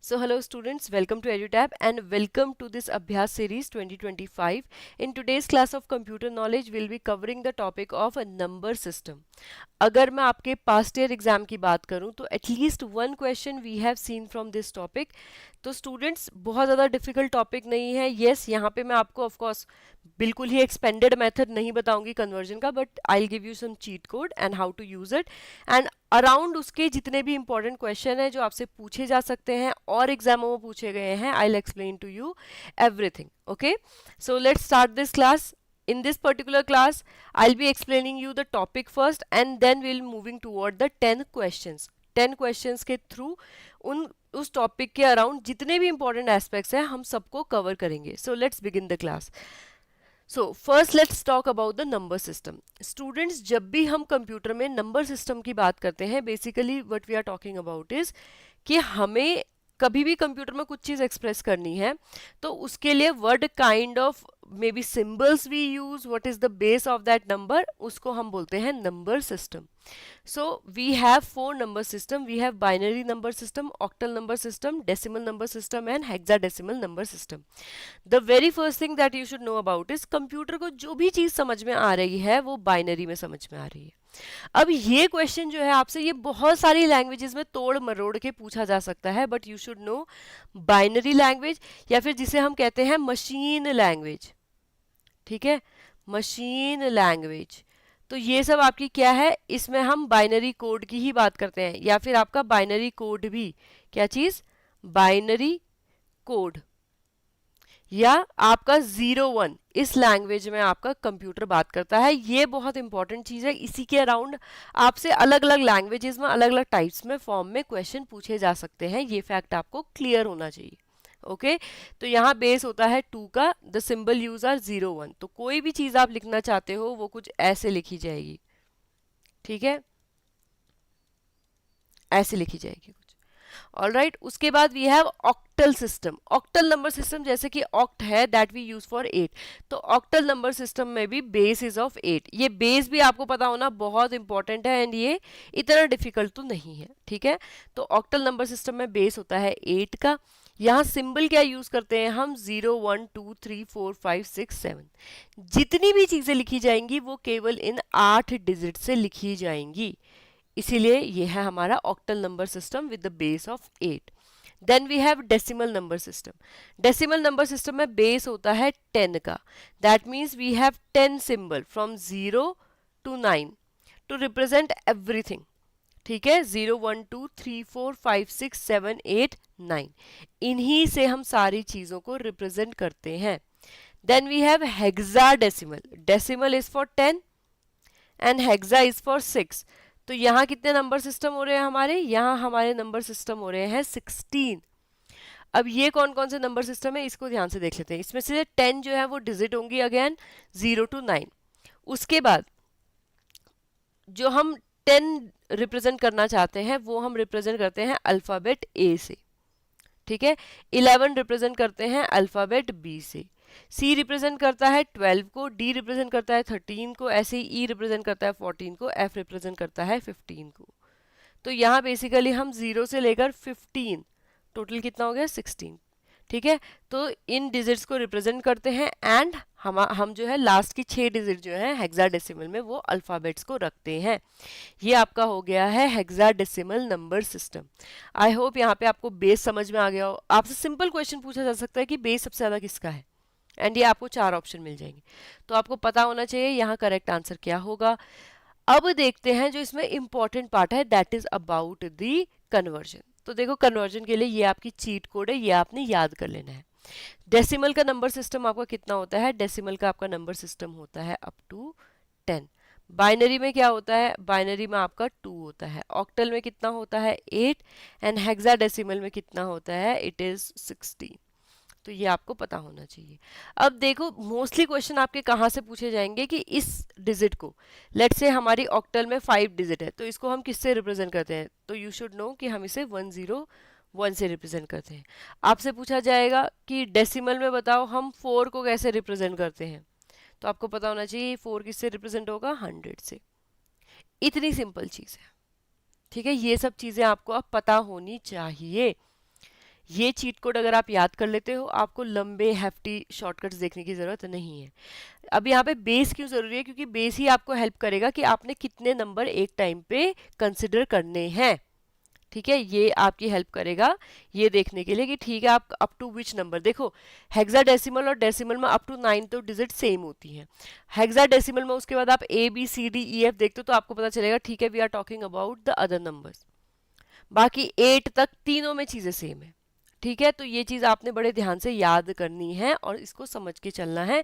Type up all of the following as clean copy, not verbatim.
So hello students, welcome to EduTab and welcome to this Abhyas series 2025. In today's class of computer knowledge, we'll be covering the topic of a number system. अगर मैं आपके past year exam की बात करूं तो at least one question we have seen from this topic. तो students बहुत ज़्यादा डिफिकल्ट टॉपिक नहीं है. येस, यहाँ पे मैं आपको ऑफ कोर्स बिल्कुल ही एक्सपेंडेड मेथड नहीं बताऊंगी कन्वर्जन का, but I will give you some cheat code and how to use it. And around उसके जितने भी इंपॉर्टेंट क्वेश्चन हैं जो आपसे पूछे जा सकते हैं और एग्जामों में पूछे गए हैं, I will explain to you everything. Okay, so let's start this class. In this particular class, I'll be explaining you the topic first and then we'll moving toward the 10 questions. 10 questions के through उस topic के around जितने भी important aspects हैं हम सबको cover करेंगे. So let's begin the class. So first let's talk about the number system. Students, जब भी हम कंप्यूटर में नंबर सिस्टम की बात करते हैं, basically what we are talking about is कि हमें कभी भी कंप्यूटर में कुछ चीज़ एक्सप्रेस करनी है तो उसके लिए word kind of may be symbols we use, what is the base of that number, उसको हम बोलते हैं number system. So we have four number system. We have binary number system, octal number system, decimal number system and hexadecimal number system. The very first thing that you should know about is computer को जो भी चीज़ समझ में आ रही है वो binary में समझ में आ रही है. अब ये क्वेश्चन जो है आपसे ये बहुत सारी लैंग्वेजेस में तोड़ मरोड़ के पूछा जा सकता है, but you should no binary language या फिर जिसे हम कहते हैं मशीन लैंग्वेज. ठीक है, मशीन लैंग्वेज. तो ये सब आपकी क्या है, इसमें हम बाइनरी कोड की ही बात करते हैं, या फिर आपका बाइनरी कोड भी क्या चीज, बाइनरी कोड या आपका 01, इस लैंग्वेज में आपका कंप्यूटर बात करता है. ये बहुत इंपॉर्टेंट चीज़ है. इसी के अराउंड आपसे अलग अलग लैंग्वेजेस में अलग अलग टाइप्स में फॉर्म में क्वेश्चन पूछे जा सकते हैं. ये फैक्ट आपको क्लियर होना चाहिए. ओके, तो यहाँ बेस होता है 2 का. The symbol use are 01. तो कोई भी चीज़ आप लिखना चाहते हो वो कुछ ऐसे लिखी जाएगी. ठीक है, ऐसे लिखी जाएगी. ऑलराइट, उसके बाद we have octal system. Octal number system जैसे कि ऑक्ट है दैट वी यूज फॉर 8. तो ऑक्टल नंबर सिस्टम में भी बेस इज ऑफ 8. ये बेस भी आपको पता होना बहुत इंपॉर्टेंट है एंड ये इतना डिफिकल्ट तो नहीं है. ठीक है, तो ऑक्टल नंबर सिस्टम में बेस होता है 8 का. यहाँ सिंबल क्या यूज करते हैं हम, 0 1 2 3 4 5 6 7. जितनी भी चीजें लिखी जाएंगी वो केवल इन 8 डिजिट से लिखी जाएंगी. इसीलिए ये है हमारा octal number system with the base of 8. Then we have decimal number system. Decimal number system में बेस होता है 10 का. That means we have 10 symbol from 0 to 9 to represent everything. ठीक है, 0 1 2 3 4 5 6 7 8 9, इन्हीं से हम सारी चीजों को रिप्रेजेंट करते हैं. Then we have hexadecimal. Decimal is for 10 and hexa is for 6. तो यहाँ कितने नंबर सिस्टम हो रहे हैं हमारे, यहाँ हमारे नंबर सिस्टम हो रहे हैं 16. अब ये कौन कौन से नंबर सिस्टम है इसको ध्यान से देख लेते हैं. इसमें से 10 जो है वो डिजिट होंगी अगेन 0 to 9. उसके बाद जो हम 10 रिप्रेजेंट करना चाहते हैं वो हम रिप्रेजेंट करते हैं अल्फाबेट ए से. ठीक है, 11 रिप्रेजेंट करते हैं अल्फाबेट बी से. सी रिप्रेजेंट करता है 12 को, डी रिप्रेजेंट करता है 13 को, ऐसे ही ई रिप्रेजेंट करता है 14 को, एफ रिप्रेजेंट करता है 15 को. तो यहाँ बेसिकली हम 0 से लेकर 15, टोटल कितना हो गया 16. ठीक है, तो इन डिजिट्स को रिप्रेजेंट करते हैं एंड हम जो है लास्ट की 6 डिजिट जो है हेक्साडेसिमल में वो अल्फाबेट्स को रखते हैं. ये आपका हो गया है hexadecimal number system. I hope यहाँ पे आपको बेस समझ में आ गया हो. आपसे सिंपल क्वेश्चन पूछा जा सकता है कि बेस सबसे ज़्यादा किसका है, एंड ये आपको 4 ऑप्शन मिल जाएंगे. तो आपको पता होना चाहिए यहाँ करेक्ट आंसर क्या होगा. अब देखते हैं जो इसमें इंपॉर्टेंट पार्ट है, that is about the conversion. तो देखो, कन्वर्जन के लिए ये आपकी चीट कोड है, ये आपने याद कर लेना है. डेसिमल का नंबर सिस्टम आपका कितना होता है, डेसिमल का आपका नंबर सिस्टम होता है अप टू 10. बाइनरी में क्या होता है, बाइनरी में आपका 2 होता है. ऑक्टल में कितना होता है 8 एंड हेक्साडेसिमल में कितना होता है, इट इज 16. तो ये आपको पता होना चाहिए. अब देखो, मोस्टली क्वेश्चन आपके कहाँ से पूछे जाएंगे कि इस डिजिट को, लेट्स से हमारी ऑक्टल में 5 डिजिट है तो इसको हम किससे रिप्रेजेंट करते हैं. तो यू शुड नो कि हम इसे 101 से रिप्रेजेंट करते हैं. आपसे पूछा जाएगा कि डेसिमल में बताओ हम 4 को कैसे रिप्रेजेंट करते हैं. तो आपको पता होना चाहिए 4 किससे रिप्रेजेंट होगा, 100 से. इतनी सिंपल चीज़ है. ठीक है, ये सब चीज़ें आपको अब पता होनी चाहिए. ये चीट कोड अगर आप याद कर लेते हो, आपको लंबे हैफ्टी शॉर्टकट्स देखने की ज़रूरत नहीं है। अब यहाँ पे बेस क्यों ज़रूरी है? क्योंकि बेस ही आपको हेल्प करेगा कि आपने कितने नंबर एक टाइम पे कंसिडर करने हैं। ठीक है, ये आपकी हेल्प करेगा ये देखने के लिए कि ठीक है आप अप टू विच नंबर। देखो हेक्साडेसिमल और डेसिमल में अप टू 9 तो डिजिट सेम होती हैं। हेक्साडेसिमल में उसके बाद आप A B C D E F देखते हो तो आपको पता चलेगा ठीक है we are talking about the other numbers. बाकी 8 तक तीनों में चीज़ें सेम है। ठीक है, तो ये चीज़ आपने बड़े ध्यान से याद करनी है और इसको समझ के चलना है।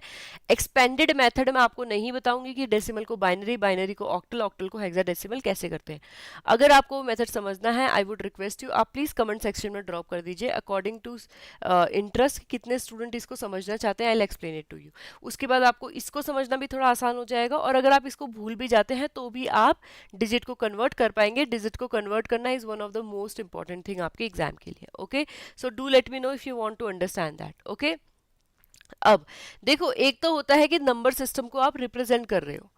एक्सपेंडेड मेथड में आपको नहीं बताऊंगी कि डेसिमल को बाइनरी, बाइनरी को ऑक्टल, ऑक्टल को हेक्साडेसिमल कैसे करते हैं। अगर आपको वो मेथड समझना है आई वुड रिक्वेस्ट यू आप प्लीज़ कमेंट सेक्शन में ड्रॉप कर दीजिए अकॉर्डिंग टू इंटरेस्ट, कितने स्टूडेंट इसको समझना चाहते हैं। I will explain it to you. उसके बाद आपको इसको समझना भी थोड़ा आसान हो जाएगा और अगर आप इसको भूल भी जाते हैं तो भी आप डिजिट को कन्वर्ट कर पाएंगे। डिजिट को कन्वर्ट करना is one of the most important thing आपके एग्जाम के लिए। Okay, so do let me know if you want to understand that. Okay, अब देखो एक तो होता है कि नंबर सिस्टम को आप रिप्रेजेंट कर रहे हो।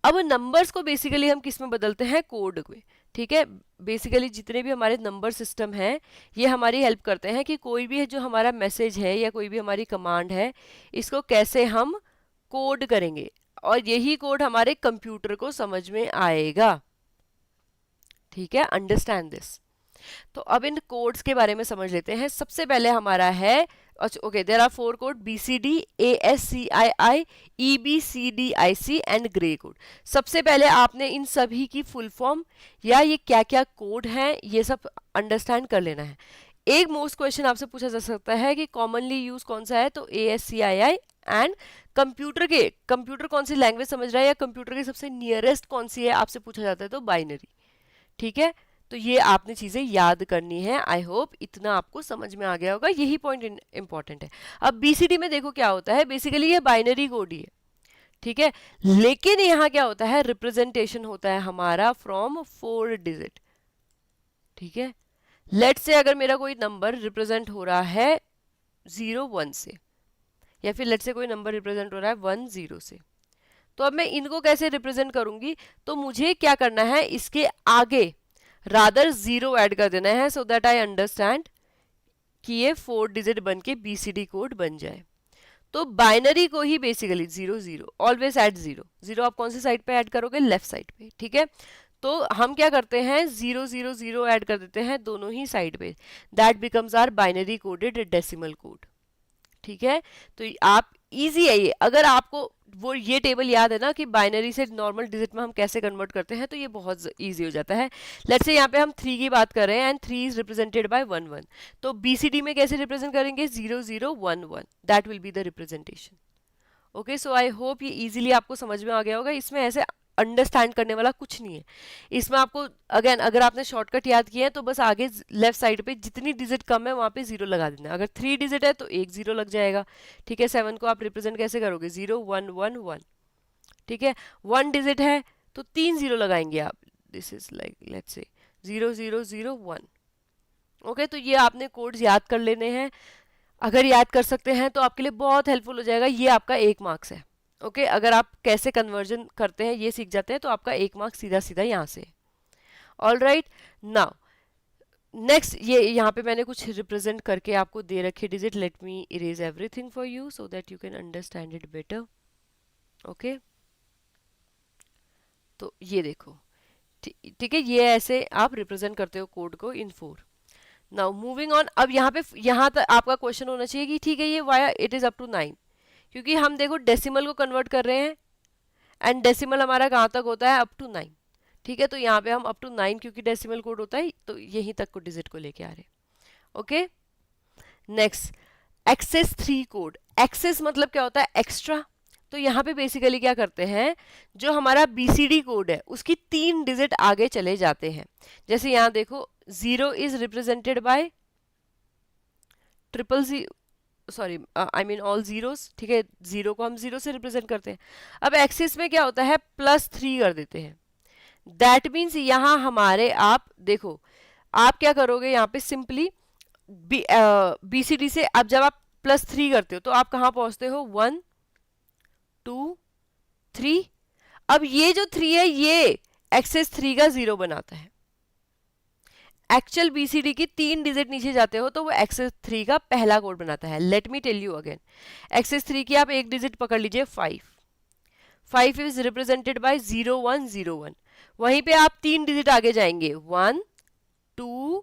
अब नंबर्स को बेसिकली हम किस में बदलते हैं? कोड में। ठीक है, बेसिकली जितने भी हमारे नंबर सिस्टम हैं ये हमारी हेल्प करते हैं कि कोई भी जो हमारा मैसेज है या कोई भी हमारी कमांड है इसको कैसे हम कोड करेंगे और यही कोड हमारे कंप्यूटर को समझ में आएगा। ठीक है, अंडरस्टैंड दिस। तो अब इन कोड्स के बारे में समझ लेते हैं। सबसे पहले हमारा है okay, there are 4 code BCD, ASCII, EBCDIC and gray code. सबसे पहले आपने इन सभी की फुल फॉर्म या ये क्या क्या कोड हैं ये सब अंडरस्टैंड कर लेना है। एक मोस्ट क्वेश्चन आपसे पूछा जा सकता है कि कॉमनली यूज कौन सा है, तो ASCII एंड कंप्यूटर कौन सी लैंग्वेज समझ रहा है या कंप्यूटर के सबसे नियरेस्ट कौन सी है आपसे पूछा जाता है तो बाइनरी। ठीक है, तो ये आपने चीजें याद करनी है। आई होप इतना आपको समझ में आ गया होगा, यही पॉइंट इंपॉर्टेंट है। अब BCD में देखो क्या होता है, बेसिकली ये बाइनरी कोड ही है। ठीक है, लेकिन यहाँ क्या होता है, रिप्रेजेंटेशन होता है हमारा फ्रॉम 4 डिजिट। ठीक है, लेट से अगर मेरा कोई नंबर रिप्रेजेंट हो रहा है 0 1 से या फिर लेट से कोई नंबर रिप्रेजेंट हो रहा है 1 0 से, तो अब मैं इनको कैसे रिप्रेजेंट करूंगी? तो मुझे क्या करना है, इसके आगे रादर 0 ऐड कर देना है सो दैट आई अंडरस्टैंड कि ये 4 डिजिट बन के BCD कोड बन जाए। तो बाइनरी को ही बेसिकली 0 0 ऑलवेज ऐड 0 0 आप कौन सी साइड पे ऐड करोगे? लेफ्ट साइड पे। ठीक है, तो हम क्या करते हैं 0 0 0 ऐड कर देते हैं दोनों ही साइड पे। That becomes are binary coded decimal code. ठीक है, तो आप इजी है ये। अगर आपको वो ये टेबल याद है ना कि बाइनरी से नॉर्मल डिजिट में हम कैसे कन्वर्ट करते हैं, तो ये बहुत इजी हो जाता है। लेट्स से यहाँ पे हम 3 की बात कर रहे हैं एंड 3 इज रिप्रेजेंटेड बाय 1 1, तो BCD में कैसे रिप्रेजेंट करेंगे? 0 0 1 1, that will be the representation. Okay, so I hope ये इजीली आपको समझ में आ गया होगा। इसमें ऐसे अंडरस्टैंड करने वाला कुछ नहीं है। इसमें आपको अगेन अगर आपने शॉर्टकट याद किया है तो बस आगे लेफ्ट साइड पे जितनी डिजिट कम है वहां पे 0 लगा देना। अगर 3 डिजिट है तो 1 0 लग जाएगा। ठीक है, 7 को आप रिप्रेजेंट कैसे करोगे? 0 1 1 1। ठीक है, 1 डिजिट है तो 3 0 लगाएंगे आप। This is like let's say 0 0 0 1। Okay, तो ये आपने कोड्स याद कर लेने हैं। अगर याद कर सकते हैं तो आपके लिए बहुत हेल्पफुल हो जाएगा। ये आपका 1 मार्क्स है। ओके, अगर आप कैसे कन्वर्जन करते हैं ये सीख जाते हैं तो आपका 1 मार्क्स सीधा सीधा यहाँ से। ऑल राइट, नाउ नेक्स्ट ये यहाँ पे मैंने कुछ रिप्रेजेंट करके आपको दे रखे digit. Let me erase everything for you so that you can understand it better. Okay, तो ये देखो, ठीक है, ये ऐसे आप रिप्रेजेंट करते हो कोड को इन 4। नाउ मूविंग ऑन, अब यहाँ पे यहाँ तक आपका क्वेश्चन होना चाहिए कि ठीक है ये via it is up to 9, क्योंकि हम देखो डेसिमल को कन्वर्ट कर रहे हैं एंड डेसिमल हमारा कहाँ तक होता है? Up to 9। ठीक है, तो यहाँ पे हम अप टू 9 क्योंकि डेसिमल कोड होता है तो यहीं तक को डिजिट को लेके आ रहे हैं। Okay, next excess 3 code. Excess मतलब क्या होता है? एक्स्ट्रा। तो यहाँ पे बेसिकली क्या करते हैं, जो हमारा BCD कोड है उसकी 3 डिजिट आगे चले जाते हैं। जैसे यहाँ देखो 0 is represented by triple sorry I mean all zeros. ठीक है, 0 को हम 0 से रिप्रेजेंट करते हैं। अब एक्सिस में क्या होता है? +3 कर देते हैं। दैट मीन्स यहाँ हमारे आप देखो आप क्या करोगे यहाँ पे सिंपली BCD से अब जब आप +3 करते हो तो आप कहाँ पहुंचते हो? 1 2 3। अब ये जो 3 है ये एक्सेस 3 का 0 बनाता है एक्चुअल बीसीडी की 3 डिजिट नीचे जाते हो तो वो एक्सेस 3 का पहला कोड बनाता है। Let me tell you again, excess 3 की आप एक डिजिट पकड़ लीजिए 5, 5 इज रिप्रेजेंटेड बाय 0101। वहीं पे आप 3 डिजिट आगे जाएंगे 1 2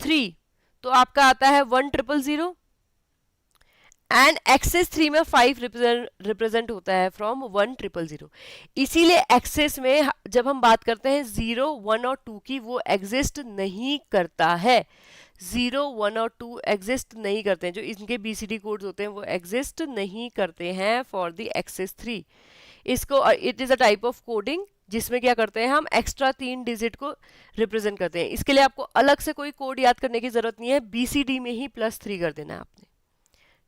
3, तो आपका आता है 1000। एंड एक्सेस 3 में 5 रिप्रेजेंट होता है फ्रॉम 1000। इसीलिए एक्सेस में जब हम बात करते हैं 0 1 और 2 की, वो एग्जिस्ट नहीं करता है। 0 1 और 2 एग्जिस्ट नहीं करते हैं, जो इनके बीसीडी कोड्स होते हैं वो एग्जिस्ट नहीं करते हैं फॉर द एक्सेस 3। इसको it is a type of coding जिसमें क्या करते हैं हम एक्स्ट्रा 3 डिजिट को रिप्रेजेंट करते हैं। इसके लिए आपको अलग से कोई कोड याद करने की जरूरत नहीं है, बीसीडी में ही +3 कर देना है आपने,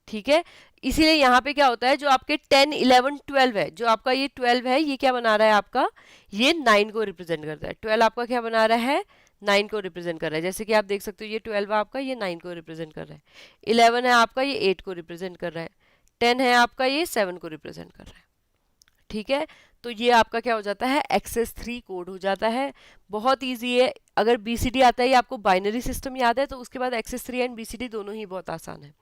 ठीक है। इसीलिए यहाँ पे क्या होता है, जो आपके 10 11 12 है, जो आपका ये 12 है, ये क्या बना रहा है आपका, ये 9 को रिप्रेजेंट करता है। 12 आपका क्या बना रहा है, 9 को रिप्रेजेंट कर रहा है। जैसे कि आप देख सकते हो ये 12 है आपका, ये 9 को रिप्रेजेंट कर रहा है। 11 है आपका, ये 8 को रिप्रेजेंट कर रहा है। 10 है आपका, ये 7 को रिप्रेजेंट कर रहा है, ठीक है। तो ये आपका क्या हो जाता है, एक्सेस 3 कोड हो जाता है। बहुत ईजी है, अगर बीसीडी आता है, ये आपको बाइनरी सिस्टम याद है, तो उसके बाद एक्सेस 3 एंड बीसीडी दोनों ही बहुत आसान है।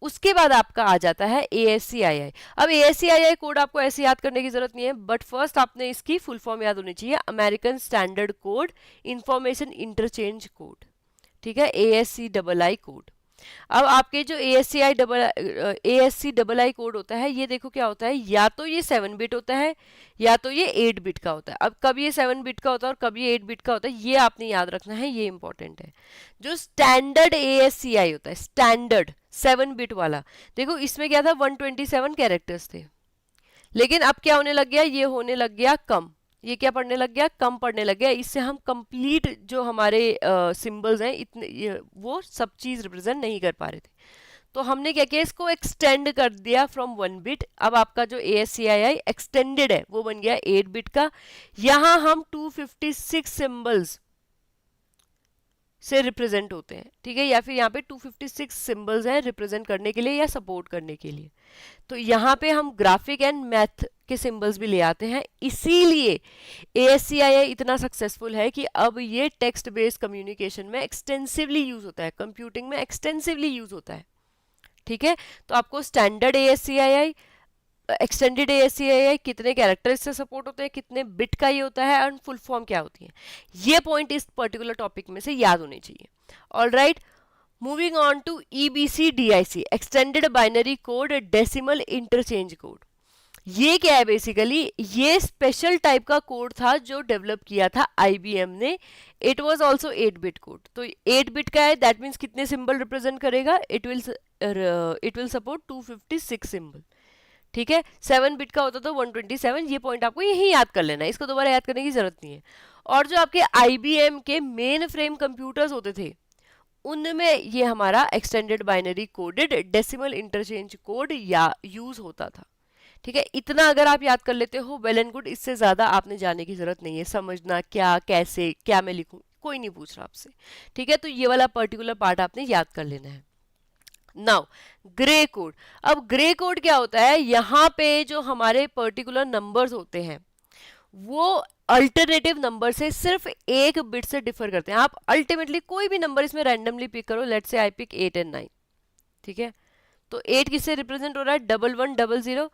उसके बाद आपका आ जाता है ASCII। अब ASCII कोड आपको ऐसे याद करने की जरूरत नहीं है, बट फर्स्ट आपने इसकी फुल फॉर्म याद होनी चाहिए, American standard code information interchange code, ठीक है, ASCII कोड। अब आपके जो ASCII कोड होता है, ये देखो क्या होता है, या तो ये 7 बिट होता है या तो ये 8 बिट का होता है। अब कब ये 7 बिट का होता है और कब ये 8 बिट का होता है, ये आपने याद रखना है, ये इंपॉर्टेंट है। जो स्टैंडर्ड ASCII होता है, स्टैंडर्ड 7 बिट वाला, देखो इसमें क्या था, 127 कैरेक्टर्स थे, लेकिन अब क्या होने लग गया, ये होने लग गया कम, ये क्या पढ़ने लग गया, कम पढ़ने लग गया। इससे हम कंप्लीट जो हमारे सिंबल्स हैं इतने वो सब चीज रिप्रेजेंट नहीं कर पा रहे थे, तो हमने क्या किया, इसको एक्सटेंड कर दिया फ्रॉम 1 बिट। अब आपका जो ASCII एक्सटेंडेड है वो बन गया 8 बिट का। यहां हम 256 सिंबल्स से रिप्रेजेंट होते हैं, ठीक है, या फिर यहाँ पे 256 सिंबल्स हैं रिप्रेजेंट करने के लिए या सपोर्ट करने के लिए। तो यहाँ पे हम ग्राफिक एंड मैथ के सिंबल्स भी ले आते हैं। इसीलिए ASCII इतना सक्सेसफुल है कि अब ये टेक्स्ट बेस्ड कम्युनिकेशन में एक्सटेंसिवली यूज होता है, कंप्यूटिंग में एक्सटेंसिवली यूज होता है, ठीक है। तो आपको स्टैंडर्ड ASCII, एक्सटेंडेड ASCII, कितने कैरेक्टर्स से सपोर्ट होते हैं, कितने बिट का ये होता है, और फुल फॉर्म क्या होती है, ये पॉइंट इस पर्टिकुलर टॉपिक में से याद होने चाहिए। Alright, moving on to EBCDIC, extended binary code decimal interchange code. ये क्या है, बेसिकली ये स्पेशल टाइप का कोड था जो डेवलप किया था IBM ने। It was also 8 bit code. तो 8 बिट का है, दैट मीन्स कितने सिंबल रिप्रेजेंट करेगा, इट विल सपोर्ट 256 सिंबल, ठीक है। 7 बिट का होता तो 127। ये पॉइंट आपको यही याद कर लेना है, इसको दोबारा याद करने की जरूरत नहीं है। और जो आपके IBM के मेन फ्रेम कंप्यूटर्स होते थे, उनमें ये हमारा extended binary coded decimal interchange code या यूज होता था, ठीक है। इतना अगर आप याद कर लेते हो, वेल एंड गुड। इससे ज्यादा आपने जाने की जरूरत नहीं है, समझना क्या, कैसे, क्या मैं लिखूं, कोई नहीं पूछ रहा आपसे, ठीक है। तो ये वाला पर्टिकुलर पार्ट आपने याद कर लेना है। Now grey code. अब ग्रे कोड क्या होता है, यहाँ पे जो हमारे पर्टिकुलर नंबर्स होते हैं वो अल्टरनेटिव नंबर से सिर्फ एक बिट से डिफर करते हैं। आप अल्टीमेटली कोई भी नंबर इसमें रैंडमली पिक करो, let's say I pick 8 and 9, ठीक है। तो 8 किससे रिप्रेजेंट हो रहा है, 1100।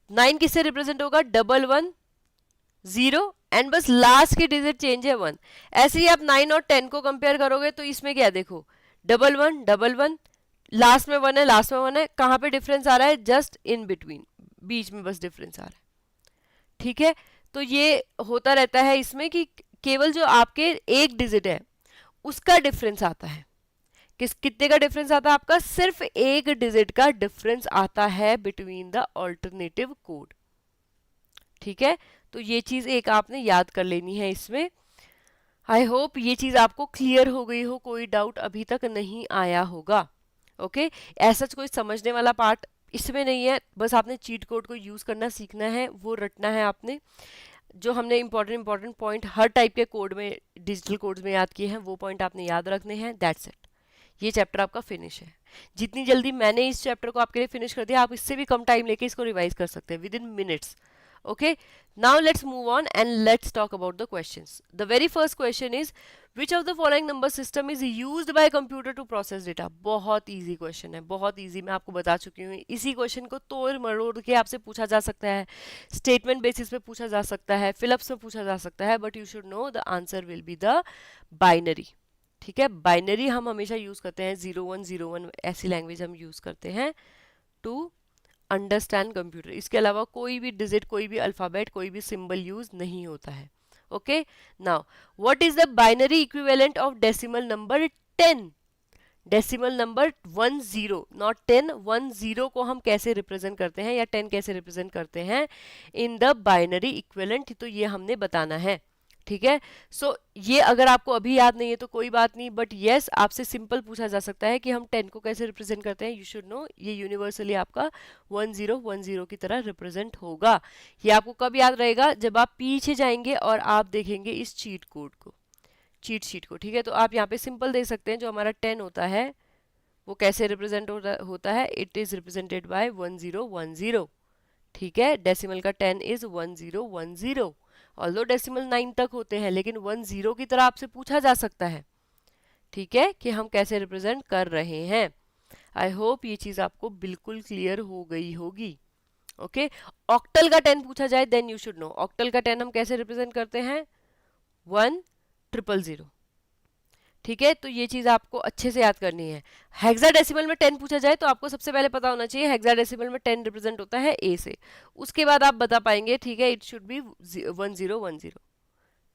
9 किससे रिप्रेजेंट होगा, 110, एंड बस लास्ट की डिजिट चेंज है 1। ऐसे ही आप 9 और 10 को कंपेयर करोगे तो इसमें क्या देखो, 1111, लास्ट में 1 है, लास्ट में 1 है, कहाँ पे डिफरेंस आ रहा है, जस्ट इन बिटवीन, बीच में बस डिफरेंस आ रहा है, ठीक है। तो ये होता रहता है इसमें कि केवल जो आपके एक डिजिट है उसका डिफरेंस आता है। कितने का डिफरेंस आता है आपका, सिर्फ एक डिजिट का डिफरेंस आता है बिटवीन द ऑल्टरनेटिव कोड, ठीक है। तो ये चीज एक आपने याद कर लेनी है इसमें। आई होप ये चीज आपको क्लियर हो गई हो, कोई डाउट अभी तक नहीं आया होगा, ओके। ऐसा कोई समझने वाला पार्ट इसमें नहीं है, बस आपने चीट कोड को यूज करना सीखना है, वो रटना है आपने। जो हमने इंपॉर्टेंट पॉइंट हर टाइप के कोड में, डिजिटल कोड्स में याद किए हैं, वो पॉइंट आपने याद रखने हैं, दैट्स इट। ये चैप्टर आपका फिनिश है। जितनी जल्दी मैंने इस चैप्टर को आपके लिए फिनिश कर दिया, आप इससे भी कम टाइम लेके इसको रिवाइज कर सकते हैं, with in minutes. Okay, now let's move on and let's talk about the questions. The very first question is, which of the following number system is used by computer to process data? बहुत easy question है, बहुत easy, मैं आपको बता चुकी हूँ. इसी question को तोड़ मरोड़ के आपसे पूछा जा सकता है, statement basis पे पूछा जा सकता है, fill-ups में पूछा जा सकता है, but you should know the answer will be the binary. ठीक है, बाइनरी हम हमेशा यूज करते हैं, 0101 ऐसी लैंग्वेज हम यूज करते हैं टू अंडरस्टैंड कंप्यूटर. इसके अलावा कोई भी डिजिट, कोई भी अल्फाबेट, कोई भी सिंबल यूज नहीं होता है. Okay, now what is the binary equivalent of decimal number 10? Decimal number 10, not 10, 10 को हम कैसे रिप्रेजेंट करते हैं या 10 कैसे रिप्रेजेंट करते हैं इन द बाइनरी इक्विवेलेंट, तो ये हमने बताना है. ठीक है, सो ये अगर आपको अभी याद नहीं है तो कोई बात नहीं, बट येस आपसे सिंपल पूछा जा सकता है कि हम 10 को कैसे रिप्रेजेंट करते हैं. यू शुड नो, ये यूनिवर्सली आपका 1010 की तरह रिप्रेजेंट होगा. ये आपको कब याद रहेगा? जब आप पीछे जाएंगे और आप देखेंगे इस चीट कोड को, चीट शीट को. ठीक है, तो आप यहाँ पे सिंपल देख सकते हैं, जो हमारा 10 होता है वो कैसे रिप्रेजेंट होता है. It is represented by 1010. ठीक है, डेसिमल का 10 इज 1010. ऑल्दो डेसिमल 9 तक होते हैं, लेकिन 10 की तरह आपसे पूछा जा सकता है. ठीक है, कि हम कैसे रिप्रेजेंट कर रहे हैं. आई होप ये चीज आपको बिल्कुल क्लियर हो गई होगी. ओके, ऑक्टल का 10 पूछा जाए then you should know. Octal का 10 हम कैसे रिप्रेजेंट करते हैं? 1000. ठीक है, तो ये चीज आपको अच्छे से याद करनी है. हेक्साडेसिमल में 10 पूछा जाए तो आपको सबसे पहले पता होना चाहिए हेक्साडेसिमल में 10 रिप्रेजेंट होता है ए से. उसके बाद आप बता पाएंगे. ठीक है, इट शुड बी 1010.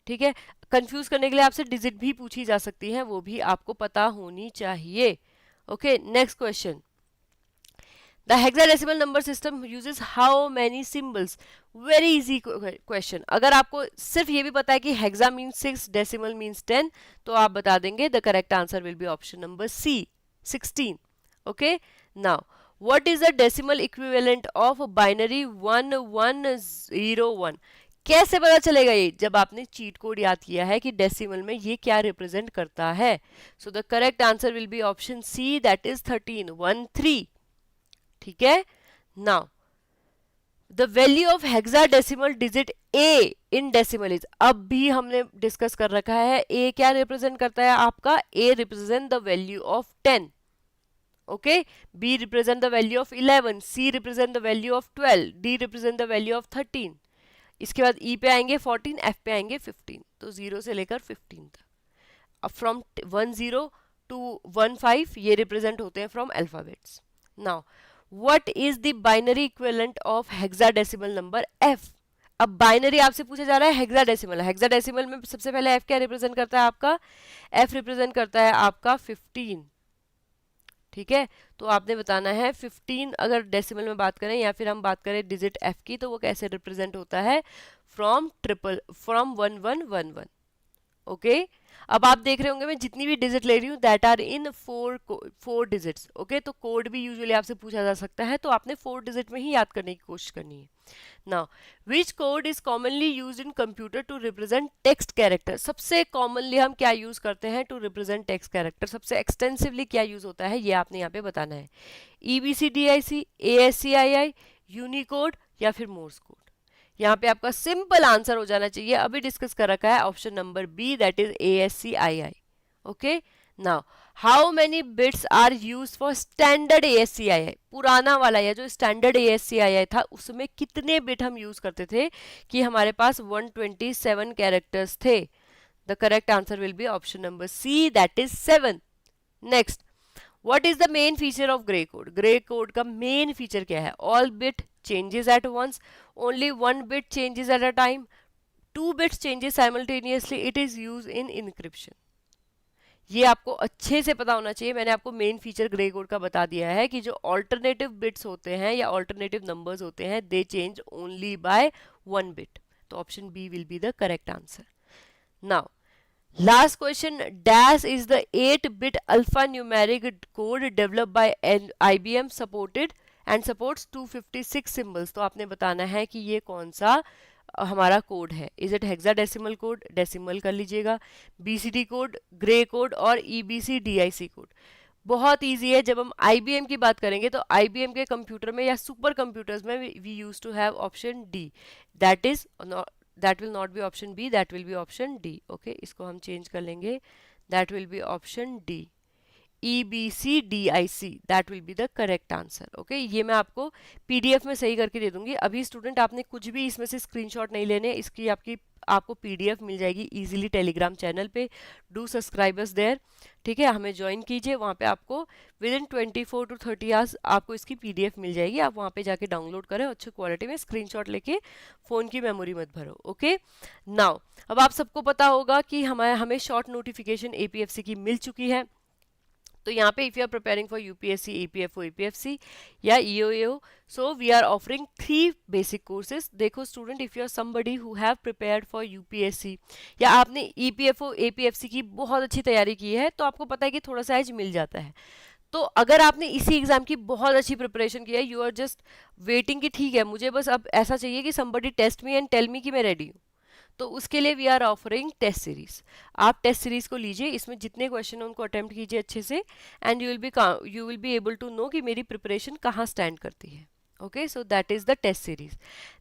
ठीक है, कंफ्यूज करने के लिए आपसे डिजिट भी पूछी जा सकती है, वो भी आपको पता होनी चाहिए. Okay, next question. The hexadecimal number system uses how many symbols? Very easy question. अगर आपको सिर्फ ये भी पता है कि hexa means 6, decimal means 10, तो आप बता देंगे the correct answer will be option number C, 16. Okay, now what is the decimal equivalent of binary 1101? कैसे पता चलेगा ये? जब आपने चीट कोड याद किया है कि डेसिमल में ये क्या रिप्रेजेंट करता है. So the correct answer will be option C, that is 13. ठीक है, now the value of hexadecimal digit A in decimal is, अब भी हमने डिस्कस कर रखा है. ए क्या रिप्रेजेंट करता है आपका? A represent the value of 10. Okay, B represent the value of 11, C represent the value of 12, D represent the value of 13. इसके बाद ई पे आएंगे 14, एफ पे आएंगे 15. तो 0 से लेकर 15 तक. अब फ्रॉम 10 टू 15 ये रिप्रेजेंट होते हैं from alphabets. Now what is the binary equivalent of hexadecimal number f? अब बाइनरी आपसे पूछा जा रहा है हेक्साडेसिमल. हेक्साडेसिमल में सबसे पहले f क्या रिप्रेजेंट करता है आपका? f रिप्रेजेंट करता है आपका 15. ठीक है, तो आपने बताना है 15 अगर डेसिमल में बात करें या फिर हम बात करें डिजिट f की, तो वो कैसे रिप्रेजेंट होता है? फ्रॉम 1111. ओके, अब आप देख रहे होंगे मैं जितनी भी डिजिट ले रही हूँ that are in 4 digits. Okay, तो कोड भी यूजुअली आपसे पूछा जा सकता है, तो आपने 4 डिजिट में ही याद करने की कोशिश करनी है. Now which code is commonly used in computer to represent text character? सबसे कॉमनली हम क्या यूज करते हैं टू रिप्रेजेंट टेक्स्ट कैरेक्टर? सबसे एक्सटेंसिवली क्या यूज होता है ये आपने यहाँ पे बताना है. EBCDIC, ASCII, यूनिकोड या फिर मोर्स कोड? यहाँ पे आपका सिंपल आंसर हो जाना चाहिए, अभी डिस्कस कर रखा है, option number B, that is ASCII. Okay, now how many bits are use for standard ASCII? पुराना वाला या जो स्टैंडर्ड ASCII था उसमें कितने बिट हम यूज करते थे कि हमारे पास 127 कैरेक्टर्स थे. The correct answer will be option number C, that is 7. Next, what is the main feature of gray code? Gray code का मेन फीचर क्या है? All bit changes at once, only 1 bit changes at a time, 2 bits changes simultaneously, it is used in encryption. ये आपको अच्छे से पता होना चाहिए. मैंने आपको मेन फीचर ग्रे कोड का बता दिया है कि जो ऑल्टरनेटिव बिट्स होते हैं या ऑल्टरनेटिव नंबर्स होते हैं they change only by 1 bit. तो option B will be the correct answer. Now last question, dash is the 8-bit alphanumeric code developed by IBM supported and supports 256 symbols. तो आपने बताना है कि ये कौन सा हमारा कोड है. Is it hexadecimal code? Decimal कर लीजिएगा. BCD कोड, ग्रे कोड और EBCDIC कोड. बहुत इजी है। जब हम IBM की बात करेंगे तो IBM के कंप्यूटर में या सुपर कंप्यूटर्स में we use to have option D, that is that will not be option B, that will be option D. Okay, इसको हम चेंज कर लेंगे, that will be option D, EBCDIC, that will be the correct answer. Okay, ये मैं आपको PDF में सही करके दे दूंगी। अभी स्टूडेंट आपने कुछ भी इसमें से स्क्रीनशॉट नहीं लेने, इसकी आपको PDF मिल जाएगी इजीली टेलीग्राम चैनल पे। डू सब्सक्राइबर्स देयर, ठीक है, हमें ज्वाइन कीजिए, वहाँ पे आपको विद इन 24 to 30 आवर्स आपको इसकी PDF मिल जाएगी। आप वहाँ पे जाके डाउनलोड करें, अच्छी क्वालिटी में स्क्रीनशॉट लेके, फ़ोन की मेमोरी मत भरो। ओके, नाउ अब आप सबको पता होगा कि हमें शॉर्ट नोटिफिकेशन APFC की मिल चुकी है। तो यहाँ पे if you are preparing for UPSC, APFO, APFC या EOAO, so we are offering 3 basic courses. देखो student, if you are somebody who have prepared for UPSC या आपने EPFO, APFC की बहुत अच्छी तैयारी की है, तो आपको पता है कि थोड़ा सा एज मिल जाता है। तो अगर आपने इसी एग्जाम की बहुत अच्छी प्रिपरेशन की है, यू आर जस्ट वेटिंग कि ठीक है मुझे बस अब ऐसा चाहिए कि somebody test me and tell me कि मैं रेडी हूँ, तो उसके लिए we are offering test series. आप टेस्ट सीरीज को लीजिए, इसमें जितने क्वेश्चन हैं उनको अटेम्प्ट कीजिए अच्छे से, and you will be able to know कि मेरी प्रिपरेशन कहाँ स्टैंड करती है। Okay, so that is the test series.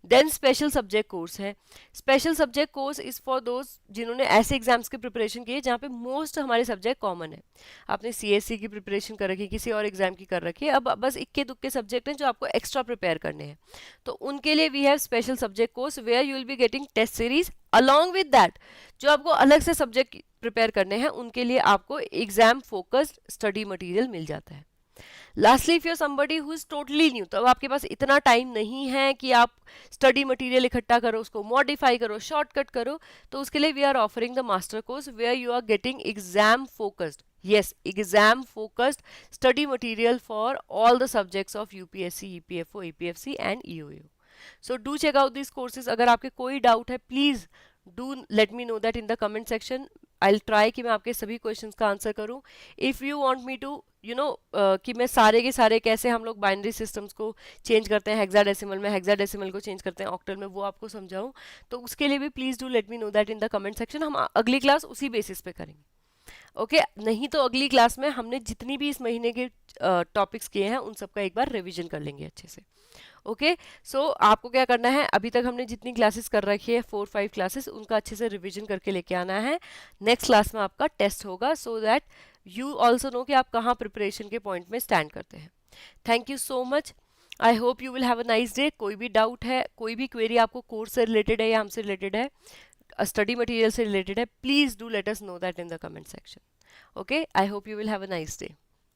Then special subject course है। Special subject course is for those जिन्होंने ऐसे एग्जाम्स की प्रिपरेशन की है जहाँ पे मोस्ट हमारे सब्जेक्ट कॉमन है। आपने CSC की प्रिपरेशन कर रखी है, किसी और एग्जाम की कर रखी है, अब बस इक्के दुक्के सब्जेक्ट हैं जो आपको एक्स्ट्रा प्रिपेयर करने हैं, तो उनके लिए we have special subject course where you will be getting test series along with that. जो आपको अलग से सब्जेक्ट प्रिपेयर करने हैं उनके लिए आपको एग्जाम फोकस्ड स्टडी मटेरियल मिल जाता है। Lastly, if you are somebody who is totally new, तो अब आपके पास इतना टाइम नहीं है कि आप स्टडी मटेरियल इकट्ठा करो, उसको मॉडिफाई करो, शॉर्टकट करो, तो उसके लिए we are offering the master course where you are getting exam focused, yes, exam focused study material for all the subjects of UPSC, EPFO, APFC and EOAO. So do check out these courses. अगर आपके कोई doubt है please do let me know that in the comment section. I try कि मैं आपके सभी questions का answer करूं। If you want me to कि मैं सारे के सारे कैसे हम लोग बाइनरी सिस्टम्स को चेंज करते हैं हेक्साडेसिमल में, हेक्साडेसिमल को चेंज करते हैं ऑक्टल में, वो आपको समझाऊं, तो उसके लिए भी please do let me know that in the comment section. हम अगली क्लास उसी बेसिस पे करेंगे। ओके, नहीं तो अगली क्लास में हमने जितनी भी इस महीने के टॉपिक्स किए हैं उन सबका एक बार रिवीजन कर लेंगे अच्छे से। ओके, सो आपको क्या करना है, अभी तक हमने जितनी क्लासेस कर रखी है 4-5 क्लासेस, उनका अच्छे से रिवीजन करके लेके आना है। नेक्स्ट क्लास में आपका टेस्ट होगा, so that you also know कि आप कहाँ प्रिपरेशन के पॉइंट में स्टैंड करते हैं। Thank you so much, I hope you will have a nice day. कोई भी डाउट है, कोई भी क्वेरी आपको कोर्स से रिलेटेड है या हमसे रिलेटेड है, स्टडी मटेरियल से रिलेटेड है, please do let us know that in the comment section. Okay, I hope you will have a nice day.